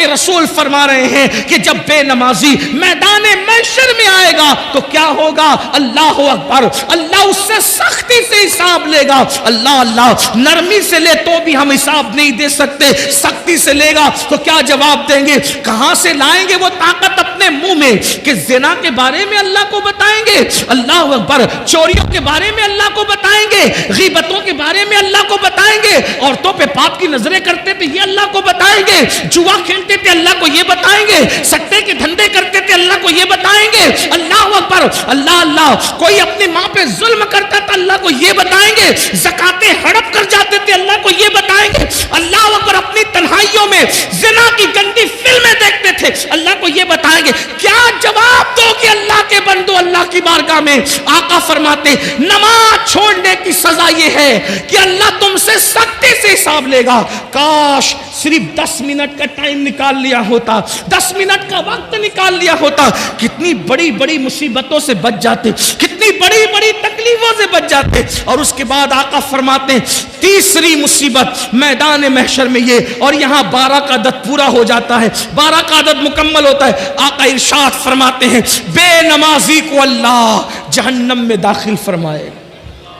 کے رسول فرما رہے ہیں کہ جب بے نمازی میدان محشر میں آئے گا تو کیا ہوگا؟ اللہ اکبر، اللہ اس سے سختی سے حساب لے گا۔ اللہ نرمی سے لے تو بھی ہم حساب نہیں دے سکتے، سختی سے لے گا تو کیا جواب دیں گے؟ کہاں سے لائیں گے وہ طاقت اپنے منہ میں کہ زنا کے بارے میں اللہ کو بتائیں گے، اللہ اکبر، چوریوں کے بارے میں اللہ کو بتائیں گے، غیبتوں کے بارے میں اللہ کو بتائیں گے، عورتوں پہ پاپ کی نظریں کرتے تھے یہ اللہ کو بتائیں گے، جوا کھیلتے تھے اللہ کو یہ بتائیں گے، سٹے کے دھندے کرتے تھے اللہ کو یہ بتائیں گے، اللہ اکبر، اللہ، کوئی اپنی ماں پہ ظلم کرتا تھا اللہ کو یہ بتائیں گے، زکاتیں ہڑپ کر جاتے تھے اللہ کو یہ بتائیں گے، اللہ اکبر، اپنی تنہائیوں میں زنا کی گندی فلمیں دیکھتے تھے اللہ کو یہ بتائیں گے۔ کیا جواب دو کہ اللہ کے بندو اللہ کی بارگاہ میں؟ آقا فرماتے نماز چھوڑنے کی سزا یہ ہے کہ اللہ تم سے سختی سے حساب لے گا۔ کاش صرف 10 منٹ کا ٹائم نکال لیا ہوتا، 10 منٹ کا وقت نکال لیا ہوتا، کتنی بڑی بڑی مصیبتوں سے بچ جاتے، کتنی بڑی بڑی تکلیفوں سے بچ جاتے۔ اور اس کے بعد آقا فرماتے تیسری مصیبت میدان محشر میں یہ، اور یہاں 12 کا عدد پورا ہو جاتا ہے، 12 کا عدد مکمل ہوتا ہے۔ آقا ارشاد فرماتے ہیں بے نمازی کو اللہ جہنم میں داخل فرمائے گا۔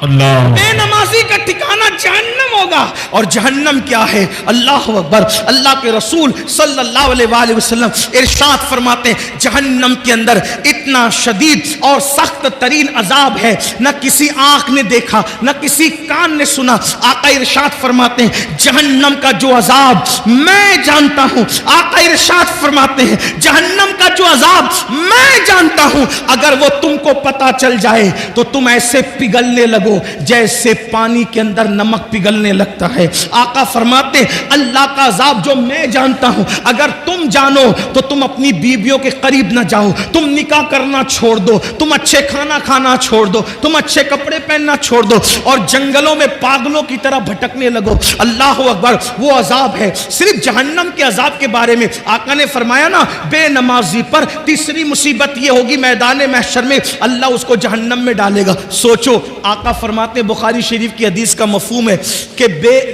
اللہ، بے نمازی کا ٹھکانہ جہنم ہوگا، اور جہنم کیا ہے؟ اللہ اکبر، اللہ کے رسول صلی اللہ علیہ وآلہ وسلم ارشاد فرماتے ہیں جہنم کے اندر اتنا شدید اور سخت ترین عذاب ہے نہ کسی آنکھ نے دیکھا نہ کسی کان نے سنا۔ آقا ارشاد فرماتے ہیں جہنم کا جو عذاب میں جانتا ہوں، آقا ارشاد فرماتے ہیں جہنم کا جو عذاب میں جانتا ہوں، اگر وہ تم کو پتا چل جائے تو تم ایسے پگھلنے لگو جیسے پانی کے اندر نمک پگھلنے لگتا ہے۔ آقا فرماتے ہیں اللہ کا عذاب جو میں جانتا ہوں اگر تم جانو تو تم اپنی بیویوں کے قریب نہ جاؤ، تم نکاح کرنا چھوڑ دو، تم اچھے کھانا کھانا چھوڑ دو، تم اچھے کپڑے پہننا چھوڑ دو، اور جنگلوں میں پاگلوں کی طرح بھٹکنے لگو۔ اللہ اکبر، وہ عذاب ہے۔ صرف جہنم کے عذاب کے بارے میں آقا نے فرمایا نا بے نمازی پر تیسری مصیبت یہ ہوگی میدان محشر میں اللہ اس کو جہنم میں ڈالے گا۔ سوچو، آقا فرماتے ہیں بخاری شریف کی حدیث کا مفہوم ہے کہ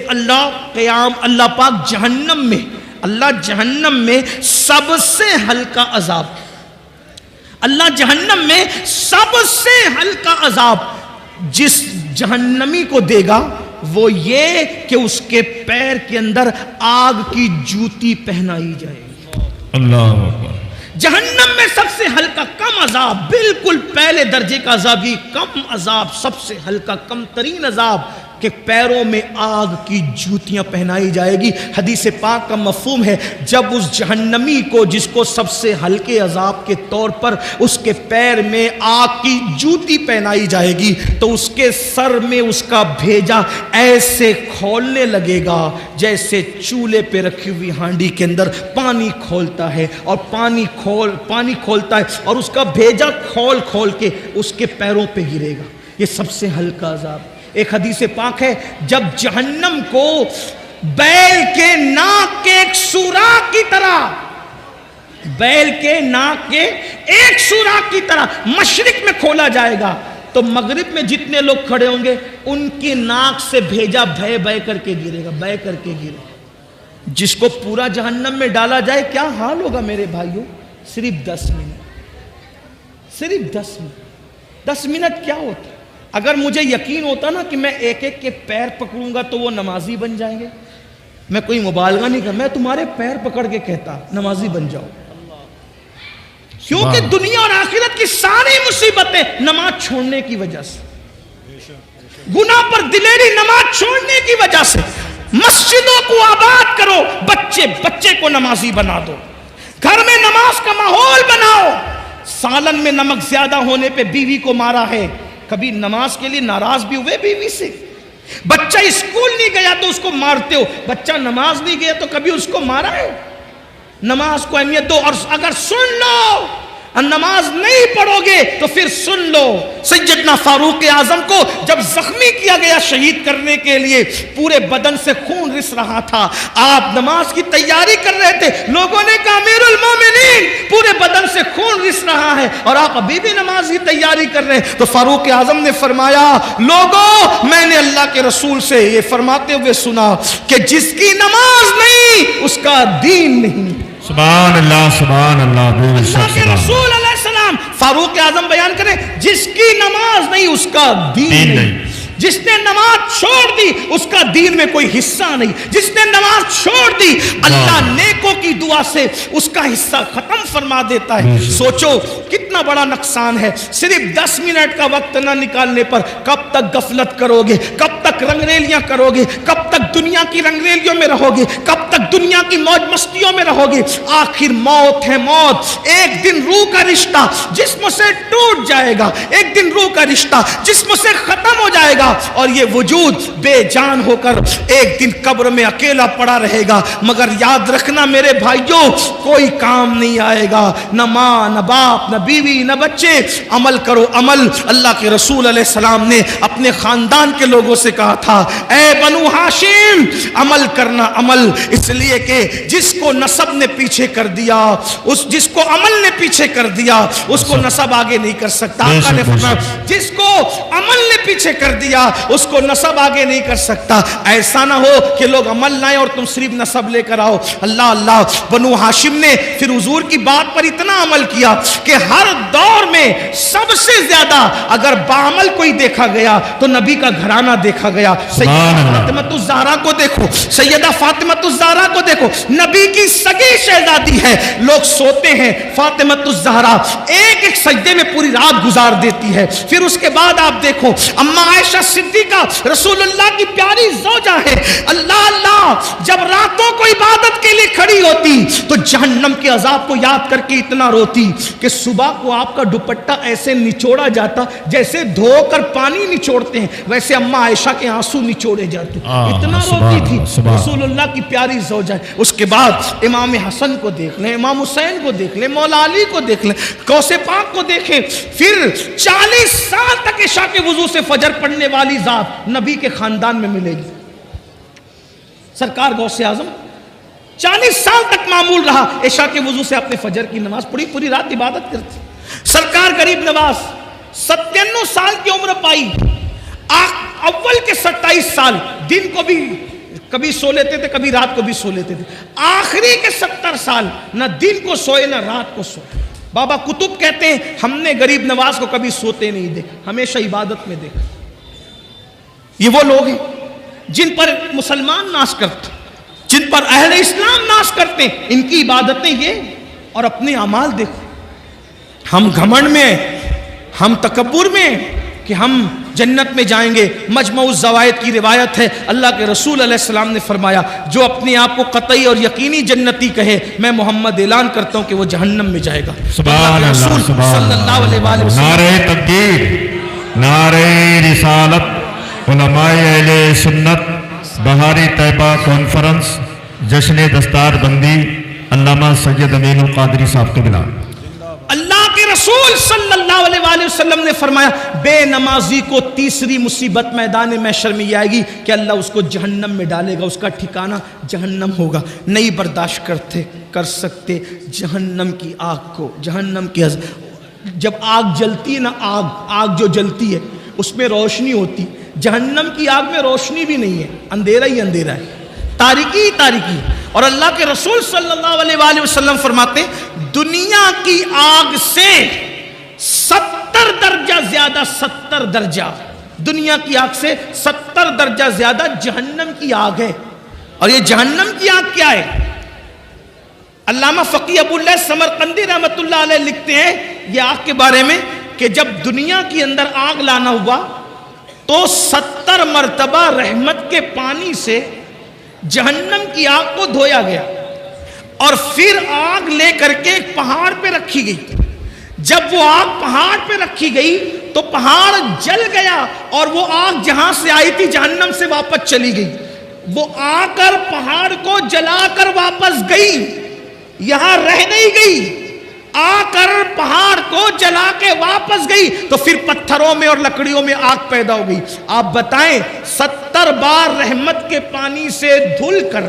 اللہ پاک جہنم میں سب سے ہلکا عذاب، اللہ جہنم میں سب سے ہلکا عذاب جس جہنمی کو دے گا وہ یہ کہ اس کے پیر کے اندر آگ کی جوتی پہنائی جائے گی۔ اللہ اکبر، جہنم میں سب سے ہلکا کم عذاب، بالکل پہلے درجے کا عذاب، یہ کم عذاب، سب سے ہلکا کم ترین عذاب کہ پیروں میں آگ کی جوتیاں پہنائی جائے گی۔ حدیث پاک کا مفہوم ہے جب اس جہنمی کو جس کو سب سے ہلکے عذاب کے طور پر اس کے پیر میں آگ کی جوتی پہنائی جائے گی تو اس کے سر میں اس کا بھیجا ایسے کھولنے لگے گا جیسے چولہے پہ رکھی ہوئی ہانڈی کے اندر پانی کھولتا ہے، اور پانی کھولتا ہے اور اس کا بھیجا کھول کے اس کے پیروں پہ گرے گا۔ یہ سب سے ہلکا عذاب۔ ایک حدیث پاک ہے جب جہنم کو بیل کے ناک کے ایک سوراخ کی طرح، بیل کے ناک کے ایک سوراخ کی طرح مشرق میں کھولا جائے گا تو مغرب میں جتنے لوگ کھڑے ہوں گے ان کی ناک سے بھیجا بھے کر کے گرے گا، بھے کر کے گرے گا۔ جس کو پورا جہنم میں ڈالا جائے کیا حال ہوگا میرے بھائیوں؟ صرف 10 منٹ، صرف 10 منٹ کیا ہوتا ہے؟ اگر مجھے یقین ہوتا نا کہ میں ایک ایک کے پیر پکڑوں گا تو وہ نمازی بن جائیں گے، میں کوئی مبالغہ نہیں کرتا، میں تمہارے پیر پکڑ کے کہتا نمازی بن جاؤ، کیونکہ دنیا اور آخرت کی ساری مصیبتیں نماز چھوڑنے کی وجہ سے، گناہ پر دلیری نماز چھوڑنے کی وجہ سے۔ مسجدوں کو آباد کرو، بچے کو نمازی بنا دو، گھر میں نماز کا ماحول بناؤ۔ سالن میں نمک زیادہ ہونے پہ بیوی کو مارا ہے، کبھی نماز کے لیے ناراض بھی ہوئے بیوی سے؟ بچہ اسکول نہیں گیا تو اس کو مارتے ہو، بچہ نماز نہیں گیا تو کبھی اس کو مارا ہے؟ نماز کو اہمیت دو، اور اگر سن لو نماز نہیں پڑھو گے تو پھر سن لو سیدنا فاروق اعظم کو جب زخمی کیا گیا شہید کرنے کے لیے، پورے بدن سے خون رس رہا تھا، آپ نماز کی تیاری کر رہے تھے، لوگوں نے کہا امیر المومنین پورے بدن سے خون رس رہا ہے اور آپ ابھی بھی نماز کی تیاری کر رہے ہیں، تو فاروق اعظم نے فرمایا لوگوں میں نے اللہ کے رسول سے یہ فرماتے ہوئے سنا کہ جس کی نماز نہیں اس کا دین نہیں۔ سبحان اللہ اللہ کے رسول علیہ السلام فاروق اعظم بیان کریں جس کی نماز نہیں اس کا دین نہیں، جس نے نماز چھوڑ دی اس کا دین میں کوئی حصہ نہیں، جس نے نماز چھوڑ دی اللہ نیکوں کی دعا سے اس کا حصہ ختم فرما دیتا ہے۔ سوچو کتنا بڑا نقصان ہے، صرف 10 منٹ کا وقت نہ نکالنے پر کب تک غفلت کرو گے، کب تک رنگریلیاں کرو گے، کب تک دنیا کی رنگریلیوں میں رہو گے، کب تک دنیا کی موج مستیوں میں رہو گے۔ آخر موت ہے موت، ایک دن روح کا رشتہ جسم سے ٹوٹ جائے گا، ایک دن روح کا رشتہ جسم سے ختم ہو جائے گا اور یہ وجود بے جان ہو کر ایک دن قبر میں اکیلا پڑا رہے گا۔ مگر یاد رکھنا میرے بھائیوں کوئی کام نہیں آئے گا، نہ ماں نہ باپ نہ بیوی نہ بچے۔ عمل کرو عمل۔ اللہ کے رسول علیہ السلام نے اپنے خاندان کے لوگوں سے کہا تھا اے بنو ہاشم عمل کرنا عمل، اس لیے کہ جس کو نسب نے پیچھے کر دیا، جس کو عمل نے پیچھے کر دیا اس کو نسب آگے نہیں کر سکتا۔ آقا نے فرمایا جس کو عمل نے پیچھے کر دیا اس کو نسب آگے نہیں کر سکتا۔ ایسا نہ ہو کہ لوگ عمل لائیں اور تم صرف نسب لے کر آؤ۔ اللہ اللہ بنو ہاشم نے پھر حضور کی بات پر اتنا عمل کیا کہ ہر دور میں سب سے زیادہ اگر بعمل کوئی دیکھا گیا تو نبی کا گھرانہ دیکھا گیا۔ سیدہ فاطمہ الزہرا کو دیکھو، سیدہ فاطمہ الزہرا کو دیکھو، نبی کی سگی شہزادی ہے، لوگ سوتے ہیں فاطمہ الزہرا ایک ایک سجدے میں پوری رات گزار دیتی ہے۔ پھر اس کے بعد آپ دیکھو اما عائشہ صدیقہ رسول اللہ کی پیاری زوجہ ہے، اللہ اللہ جب راتوں کو عبادت کے لیے کھڑی ہوتی تو جہنم کے عذاب کو یاد کر کے اتنا روتی کہ صبح کو آپ کا دوپٹہ ایسے نچوڑا جاتا جیسے دھو کر پانی نچوڑتے ہیں، ویسے اما عائشہ کے آنسو نچوڑے جاتے، اتنا روتی تھی رسول اللہ کی پیاری زوجہ ہے۔ اس کے بعد امام حسن کو دیکھ لیں، امام حسین کو دیکھ لیں، مولا علی کو دیکھ لیں، غوث پاک کو دیکھیں۔ پھر 40 سال تک عشاء کے وضو سے فجر پڑھنے والی ذات نبی کے خاندان میں ملے گی۔ سرکار غوث اعظم 40 سال تک معمول رہا عشاء کے وضو سے اپنے فجر کی نماز پڑھی، پوری رات عبادت کرتی۔ سرکار غریب نواز 97 سال کی عمر پائی، اول کے 27 سال دن کو بھی کبھی سو لیتے تھے، کبھی رات کو بھی سو لیتے تھے، آخری کے 70 سال نہ دن کو سوئے نہ رات کو سوئے۔ بابا کتب کہتے ہیں ہم نے غریب نواز کو کبھی سوتے نہیں دیکھا، ہمیشہ عبادت میں دیکھا۔ یہ وہ لوگ ہیں جن پر مسلمان ناز کرتے، جن پر اہل اسلام ناز کرتے ہیں، ان کی عبادتیں یہ اور اپنے اعمال دیکھو۔ ہم گھمنڈ میں، ہم تکبر میں کہ ہم جنت میں جائیں گے۔ مجمع الزوائد کی روایت ہے اللہ کے رسول علیہ السلام نے فرمایا جو اپنے آپ کو قطعی اور یقینی جنتی کہے میں محمد اعلان کرتا ہوں کہ وہ جہنم میں جائے گا۔ سبحان اللہ، صلی اللہ علیہ وسلم۔ نعرہ تکبیر، نعرہ رسالت، علماء اہل سنت بہاری طیبہ کانفرنس جشن دستار بندی علامہ سید امین القادری صاحب کے بلا۔ اللہ کے رسول صلی اللہ علیہ وآلہ وسلم نے فرمایا بے نمازی کو تیسری مصیبت میدان محشر میں آئے گی کہ اللہ اس کو جہنم میں ڈالے گا، اس کا ٹھکانہ جہنم ہوگا۔ نہیں برداشت کر سکتے جہنم کی آگ کو، جہنم کی جب آگ جلتی ہے نا، آگ جو جلتی ہے اس میں روشنی ہوتی، جہنم کی آگ میں روشنی بھی نہیں ہے، اندھیرا ہی اندھیرا ہے، تاریکی ہی تاریکی۔ اور اللہ کے رسول صلی اللہ علیہ وآلہ وسلم فرماتے ہیں دنیا کی آگ سے 70 درجہ زیادہ، 70 درجہ دنیا کی آگ سے 70 درجہ زیادہ جہنم کی آگ ہے۔ اور یہ جہنم کی آگ کیا ہے؟ علامہ فقی ابو اللہ سمرقندی رحمت اللہ علیہ لکھتے ہیں یہ آگ کے بارے میں کہ جب دنیا کے اندر آگ لانا ہوا تو 70 مرتبہ رحمت کے پانی سے جہنم کی آگ کو دھویا گیا اور پھر آگ لے کر کے ایک پہاڑ پہ رکھی گئی۔ جب وہ آگ پہاڑ پہ رکھی گئی تو پہاڑ جل گیا اور وہ آگ جہاں سے آئی تھی جہنم سے واپس چلی گئی۔ وہ آ کر پہاڑ کو جلا کر واپس گئی، یہاں رہ نہیں گئی، آ کر پہاڑ کو جلا کے واپس گئی تو پھر پتھروں میں اور لکڑیوں میں آگ پیدا ہو گئی۔ آپ بتائیں 70 بار رحمت کے پانی سے دھل کر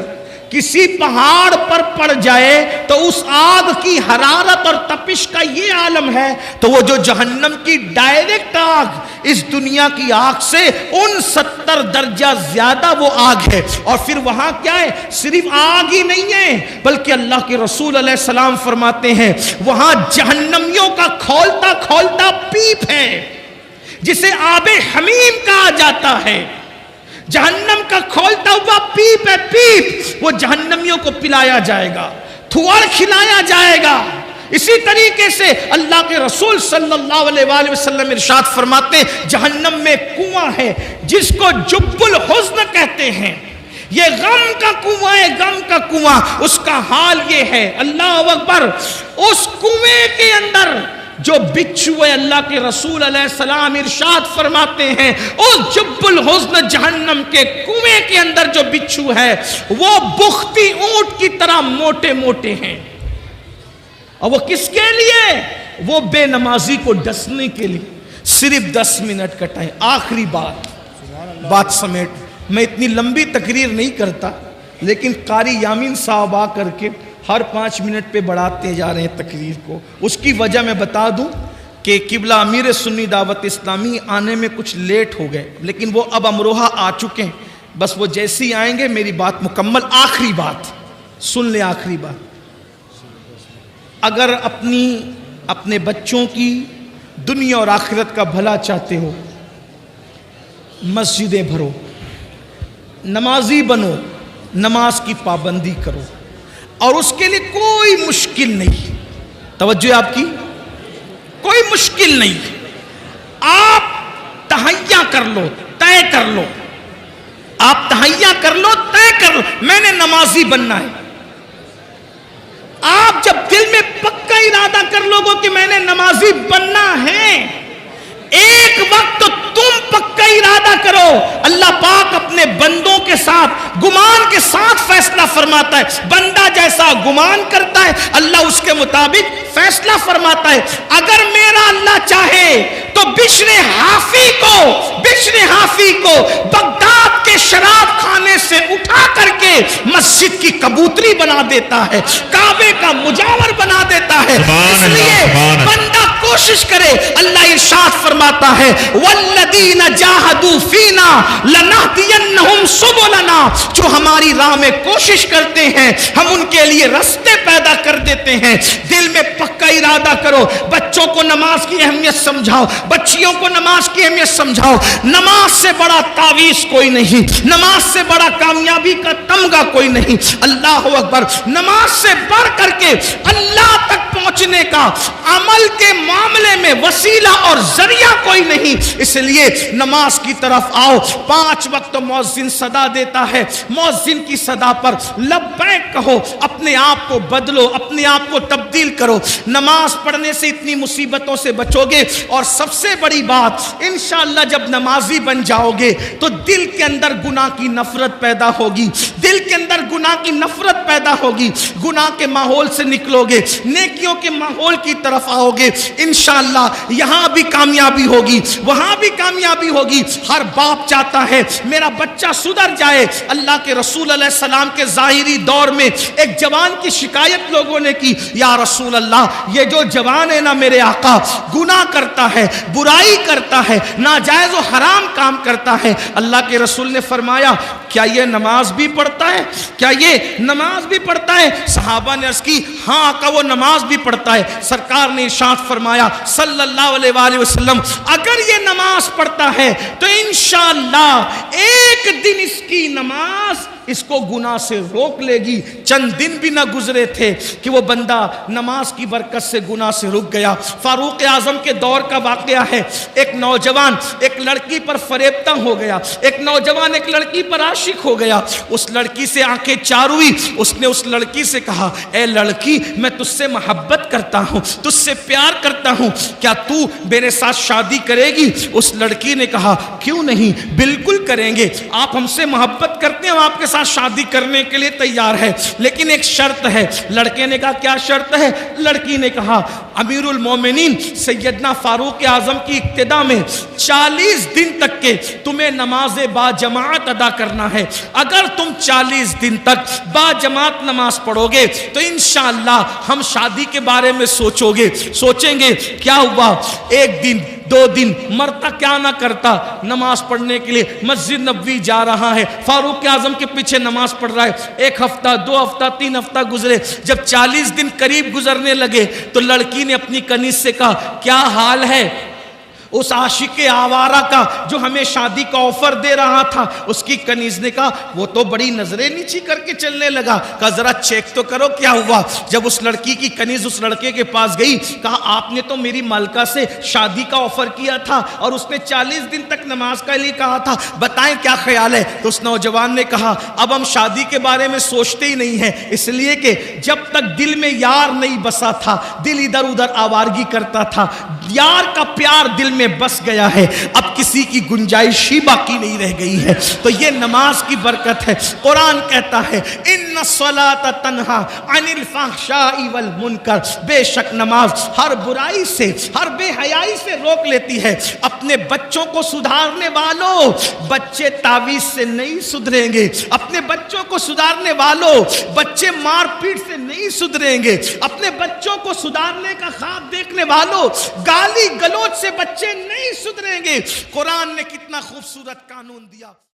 کسی پہاڑ پر پڑ جائے تو اس آگ کی حرارت اور تپش کا یہ عالم ہے، تو وہ جو جہنم کی ڈائریکٹ آگ اس دنیا کی آگ سے ان 70 درجہ زیادہ وہ آگ ہے۔ اور پھر وہاں کیا ہے؟ صرف آگ ہی نہیں ہے، بلکہ اللہ کے رسول علیہ السلام فرماتے ہیں وہاں جہنمیوں کا کھولتا کھولتا پیپ ہے جسے آب حمیم کہا جاتا ہے۔ جہنم کا کھولتا ہوا پیپ ہے، پیپ، وہ جہنمیوں کو پلایا جائے گا، تھوڑ کھلایا جائے گا۔ اسی طریقے سے اللہ کے رسول صلی اللہ علیہ وآلہ وسلم ارشاد فرماتے ہیں جہنم میں کنواں ہے جس کو جب الحزن کہتے ہیں، یہ غم کا کنواں ہے، غم کا کنواں۔ اس کا حال یہ ہے، اللہ اکبر، اس کنویں کے اندر جو بچھو ہے، اللہ کے رسول علیہ السلام ارشاد فرماتے ہیں اس جب الحزن جہنم کے کنویں کے اندر جو بچھو ہے وہ بختی اونٹ کی طرح موٹے موٹے ہیں۔ اور وہ کس کے لیے؟ وہ بے نمازی کو ڈسنے کے لیے۔ صرف 10 منٹ کا ٹائم، آخری بات سمیٹ، میں اتنی لمبی تقریر نہیں کرتا، لیکن قاری یامین صاحب آ کر کے ہر 5 منٹ پہ بڑھاتے جا رہے ہیں تقریر کو۔ اس کی وجہ میں بتا دوں کہ قبلہ امیر سنی دعوت اسلامی آنے میں کچھ لیٹ ہو گئے، لیکن وہ اب امروہہ آ چکے ہیں، بس وہ جیسے ہی آئیں گے میری بات مکمل۔ آخری بات سن لیں، آخری بات، اگر اپنے بچوں کی دنیا اور آخرت کا بھلا چاہتے ہو، مسجدیں بھرو، نمازی بنو، نماز کی پابندی کرو، اور اس کے لیے کوئی مشکل نہیں، توجہ آپ کی، کوئی مشکل نہیں، آپ تہیہ کر لو، طے کر لو، آپ تہیہ کر لو، طے کر لو، میں نے نمازی بننا ہے۔ آپ جب دل میں پکا ارادہ کر لو گے کہ میں نے نمازی بننا ہے، ایک وقت تو تم پکا ارادہ کرو، اللہ پاک اپنے بندوں کے ساتھ گمان کے ساتھ فیصلہ فرماتا ہے۔ بندہ جیسا گمان کرتا ہے اللہ اس کے مطابق فیصلہ فرماتا ہے۔ اگر میرا اللہ چاہے تو بشر حافی کو بغداد کے شراب خانے سے اٹھا کر کے مسجد کی کبوتری بنا دیتا ہے، کعبے کا مجاور بنا دیتا ہے۔ اس لیے بندہ کوشش کرے، اللہ ارشاد فرماتا ہے والذین جاہدوا فینا لنہدینہم سبلنا، جو ہماری راہ میں کوشش کرتے ہیں ہم ان کے لیے راستے پیدا کر دیتے ہیں۔ دل میں پکا ارادہ کرو، بچوں کو نماز کی اہمیت سمجھاؤ، بچیوں کو نماز کی اہمیت سمجھاؤ۔ نماز سے بڑا تعویذ کوئی نہیں، نماز سے بڑا کامیابی کا تمغہ کوئی نہیں۔ اللہ اکبر، نماز سے بڑھ کر کے اللہ تک پہنچنے کا عمل کے معاملے میں وسیلہ اور ذریعہ کوئی نہیں۔ اس لیے نماز کی طرف آؤ۔ 5 وقت مؤذن صدا دیتا ہے، مؤذن کی صدا پر لبیک کہو، اپنے آپ کو بدلو، اپنے آپ کو تبدیل کرو۔ نماز پڑھنے سے اتنی مصیبتوں سے بچو گے، اور سب سے بڑی بات انشاءاللہ جب نمازی بن جاؤ گے تو دل کے اندر گناہ کی نفرت پیدا ہوگی، دل کے اندر گناہ کی نفرت پیدا ہوگی، گناہ کے ماحول سے نکلو گے، نیکیوں کے ماحول کی طرف آؤ گے، انشاءاللہ یہاں بھی کامیابی ہوگی، وہاں بھی کامیابی ہوگی۔ ہر باپ چاہتا ہے میرا بچہ سدھر جائے۔ اللہ کے رسول علیہ السلام کے ظاہری دور میں ایک جوان کی شکایت لوگوں نے کی، یا رسول اللہ یہ جو جوان ہے نا میرے آقا، گناہ کرتا ہے، برائی کرتا ہے، ناجائز و حرام کام کرتا ہے۔ اللہ کے رسول نے فرمایا کیا یہ نماز بھی پڑھتا ہے؟ کیا یہ نماز بھی پڑھتا ہے؟ صحابہ نے عرض کی ہاں آقا وہ نماز بھی پڑھتا ہے۔ سرکار نے ارشاد فرمایا صلی اللہ علیہ وآلہ وسلم اگر یہ نماز پڑھتا ہے تو انشاءاللہ ایک دن اس کی نماز اس کو گناہ سے روک لے گی۔ چند دن بھی نہ گزرے تھے کہ وہ بندہ نماز کی برکت سے گناہ سے رک گیا۔ فاروق اعظم کے دور کا واقعہ ہے، ایک نوجوان ایک لڑکی پر فریبتہ ہو گیا، ایک نوجوان ایک لڑکی پر عاشق ہو گیا، اس لڑکی سے آنکھیں چار ہوئی، اس نے اس لڑکی سے کہا اے لڑکی میں تجھ سے محبت کرتا ہوں، تجھ سے پیار کرتا ہوں، کیا تو میرے ساتھ شادی کرے گی؟ اس لڑکی نے کہا کیوں نہیں، بالکل کریں گے، آپ ہم سے محبت کرتے ہیں، ہم آپ کے ساتھ ساتھ شادی کرنے کے لیے تیار ہے، لیکن ایک شرط ہے۔ لڑکے نے کہا کیا شرط ہے؟ لڑکی نے کہا امیر المومنین سیدنا فاروق اعظم کی اقتداء میں 40 دن تک کے تمہیں نماز با جماعت ادا کرنا ہے۔ اگر تم 40 دن تک با جماعت نماز پڑھو گے تو انشاءاللہ ہم شادی کے بارے میں سوچیں گے کیا ہوا، ایک دن 2 دن مرتا کیا نہ کرتا نماز پڑھنے کے لیے مسجد نبوی جا رہا ہے، فاروق اعظم کے پیچھے نماز پڑھ رہا ہے۔ 1 ہفتہ 2 ہفتہ 3 ہفتہ گزرے، جب 40 دن قریب گزرنے لگے تو لڑکی نے اپنی کنیز سے کہا کیا حال ہے اس عاشق آوارہ کا جو ہمیں شادی کا آفر دے رہا تھا؟ اس کی کنیز نے کہا وہ تو بڑی نظریں نیچی کر کے چلنے لگا۔ کہا ذرا چیک تو کرو کیا ہوا۔ جب اس لڑکی کی کنیز اس لڑکے کے پاس گئی، کہا آپ نے تو میری مالکہ سے شادی کا آفر کیا تھا اور اس نے 40 دن تک نماز کا لیے کہا تھا، بتائیں کیا خیال ہے؟ تو اس نوجوان نے کہا اب ہم شادی کے بارے میں سوچتے ہی نہیں ہیں، اس لیے کہ جب تک دل میں یار نہیں بسا تھا دل ادھر ادھر آوارگی کرتا تھا، یار کا پیار دل میں بس گیا ہے، اب کسی کی گنجائش ہی باقی نہیں رہ گئی ہے۔ تو یہ نماز کی برکت ہے۔ قرآن کہتا ہے ان الصلاۃ تنہا عن الفحشاء والمنکر، بے شک نماز ہر برائی سے ہر بے حیائی سے روک لیتی ہے۔ اپنے بچوں کو سدھارنے والوں، بچے تعویذ سے نہیں سدھریں گے۔ اپنے بچوں کو سدھارنے والوں، بچے مار پیٹ سے نہیں سدھریں گے۔ اپنے بچوں کو سدھارنے کا خواب دیکھنے والوں، گالی گلوچ سے بچے نہیں سدھریں گے۔ قرآن نے کتنا خوبصورت قانون دیا۔